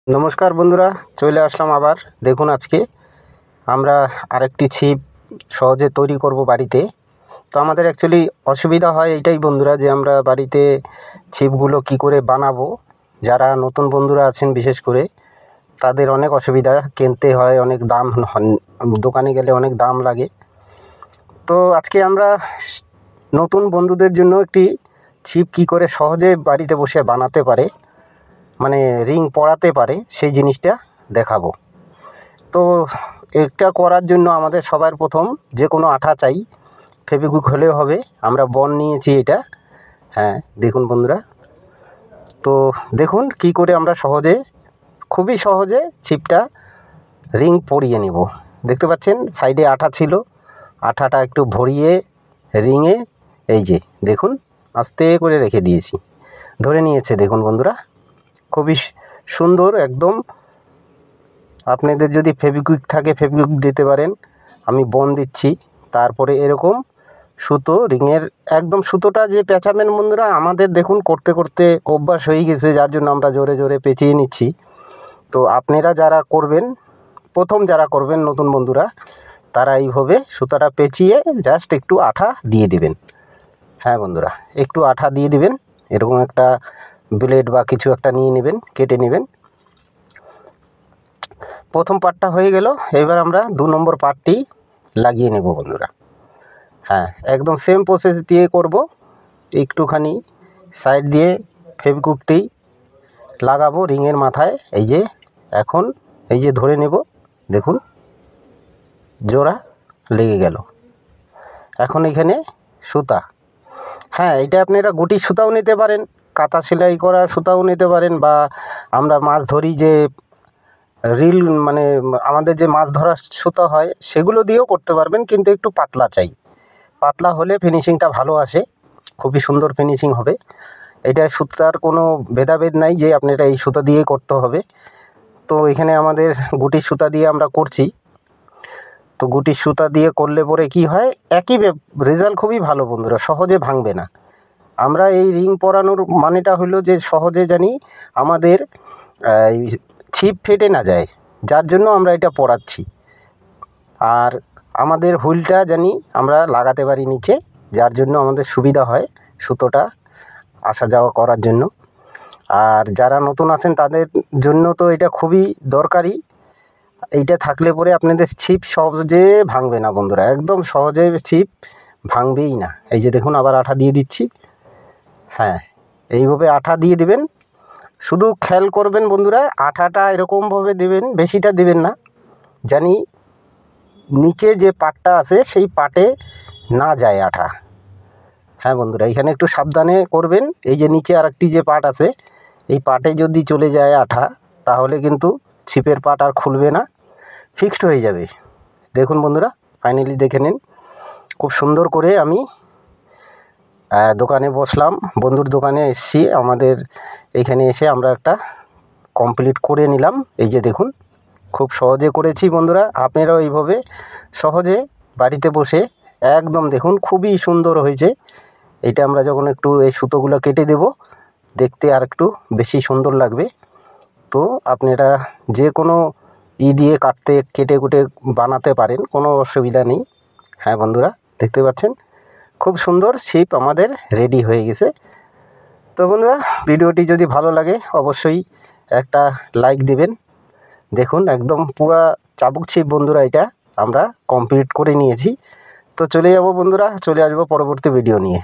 নমস্কার বন্ধুরা, চলে আসলাম আবার। দেখুন আজকে আমরা আরেকটি ছিপ সহজে তৈরি করব বাড়িতে। তো আমাদের অ্যাকচুয়ালি অসুবিধা হয় এইটাই বন্ধুরা, যে আমরা বাড়িতে ছিপগুলো কি করে বানাবো। যারা নতুন বন্ধুরা আছেন বিশেষ করে তাদের অনেক অসুবিধা, কিনতে হয় অনেক দাম, দোকানে গেলে অনেক দাম লাগে। তো আজকে আমরা নতুন বন্ধুদের জন্য একটি ছিপ কি করে সহজে বাড়িতে বসে বানাতে পারে, মানে রিং পরাতে পারে, সেই জিনিসটা দেখাবো। তো এটা করার জন্য আমাদের সবার প্রথম যে কোনো আঠা চাই, ফেভিকুইক হলেও হবে। আমরা বন নিয়েছি এটা। হ্যাঁ দেখুন বন্ধুরা, তো দেখুন কি করে আমরা খুবই সহজে ছিপটা রিং পরিয়ে নেব। দেখতে পাচ্ছেন সাইডে আঠা ছিল, আঠাটা একটু ভরিয়ে রিংয়ে এই যে দেখুন আস্তে করে রেখে দিয়েছি, ধরে নিয়েছে। দেখুন বন্ধুরা, খুবই সুন্দর একদম। আপনাদের যদি ফেভিকুইক থাকে ফেভিকুইক দিতে পারেন, আমি বন দিচ্ছি। তারপরে এরকম সুতো রিংয়ের একদম সুতোটা যে পেঁচাবেন বন্ধুরা, আমাদের দেখুন করতে করতে অভ্যাস হয়ে গেছে, যার জন্য আমরা জোরে জোরে পেঁচিয়ে নিচ্ছি। তো আপনারা যারা করবেন, প্রথম যারা করবেন নতুন বন্ধুরা, তারা এইভাবে সুতাটা পেঁচিয়ে জাস্ট একটু আঠা দিয়ে দিবেন। হ্যাঁ বন্ধুরা, একটু আঠা দিয়ে দিবেন। এরকম একটা ব্লেড বা কিছু একটা নিয়ে নেবেন, কেটে নেবেন। প্রথম পার্টটা হয়ে গেল, এবার আমরা 2 নম্বর পার্টটি লাগিয়ে নেব বন্ধুরা। হ্যাঁ একদম সেম প্রসেস দিয়ে করব। একটুখানি সাইড দিয়ে ফেভিকুইকটি লাগাবো রিংয়ের মাথায়। এই যে এখন এই যে ধরে নেব, দেখুন জোড়া লেগে গেল। এখন এখানে সুতা, হ্যাঁ এটা আপনারা গুটির সুতাও নিতে পারেন, কাঁথা সেলাই করা সুতাও নিতে পারেন, বা আমরা মাছ ধরি যে রিল, মানে আমাদের যে মাছ ধরার সুতা হয় সেগুলো দিয়েও করতে পারবেন, কিন্তু একটু পাতলা চাই। পাতলা হলে ফিনিশিংটা ভালো আসে, খুবই সুন্দর ফিনিশিং হবে। এটা সুতার কোনো ভেদাভেদ নাই যে আপনারা এই সুতা দিয়েই করতে হবে। তো এখানে আমাদের গুটির সুতা দিয়ে আমরা করছি। তো গুটির সুতা দিয়ে করলে পরে কি হয়, একই রেজাল্ট খুবই ভালো বন্ধুরা, সহজে ভাঙবে না। আমরা এই রিং পরানোর মানেটা হলো যে সহজে জানি আমাদের এই ছিপ ফেটে না যায়, যার জন্য আমরা এটা পরাচ্ছি। আর আমাদের হুইলটা জানি আমরা লাগাতে পারি নিচে, যার জন্য আমাদের সুবিধা হয় সুতোটা আসা যাওয়া করার জন্য। আর যারা নতুন আছেন তাদের জন্য তো এটা খুবই দরকারি। এইটা থাকলে পরে আপনাদের ছিপ সহজে ভাঙবে না বন্ধুরা, একদম সহজে ছিপ ভাঙবেই না। এই যে দেখুন আবার আঠা দিয়ে দিচ্ছি। হ্যাঁ এইভাবে আঠা দিয়ে দিবেন। শুধু খেয়াল করবেন বন্ধুরা, আঠাটা এরকমভাবে দেবেন, বেশিটা দেবেন না, জানি নিচে যে পাটটা আছে সেই পাটে না যায় আঠা। হ্যাঁ বন্ধুরা, এখানে একটু সাবধানে করবেন। এই যে নিচে আরেকটি যে পাট আছে, এই পাটে যদি চলে যায় আঠা, তাহলে কিন্তু ছিপের পাট আর খুলবে না, ফিক্সড হয়ে যাবে। দেখুন বন্ধুরা, ফাইনালি দেখে নিন। খুব সুন্দর করে আমি দোকানে বসলাম, বন্ধুর দোকানে এসেছি, আমাদের এখানে এসে আমরা একটা কমপ্লিট করে নিলাম। এই যে দেখুন খুব সহজে করেছি বন্ধুরা, আপনারাও এইভাবে সহজে বাড়িতে বসে একদম দেখুন খুবই সুন্দর হয়েছে। এটা আমরা যখন একটু এই সুতোগুলো কেটে দেব, দেখতে আর একটু বেশি সুন্দর লাগবে। তো আপনারা যে কোনো দিয়ে কেটে কুটে বানাতে পারেন, কোনো অসুবিধা নেই। হ্যাঁ বন্ধুরা, দেখতে পাচ্ছেন খুব সুন্দর ছিপ আমাদের রেডি হয়ে গেছে। তো বন্ধুরা, ভিডিওটি যদি ভালো লাগে অবশ্যই একটা লাইক দিবেন। দেখুন একদম পুরা চাবুক ছিপ বন্ধুরা, এটা আমরা কমপ্লিট করে নিয়েছি। তো চলে যাব বন্ধুরা, চলে আসবো পরবর্তী ভিডিও নিয়ে।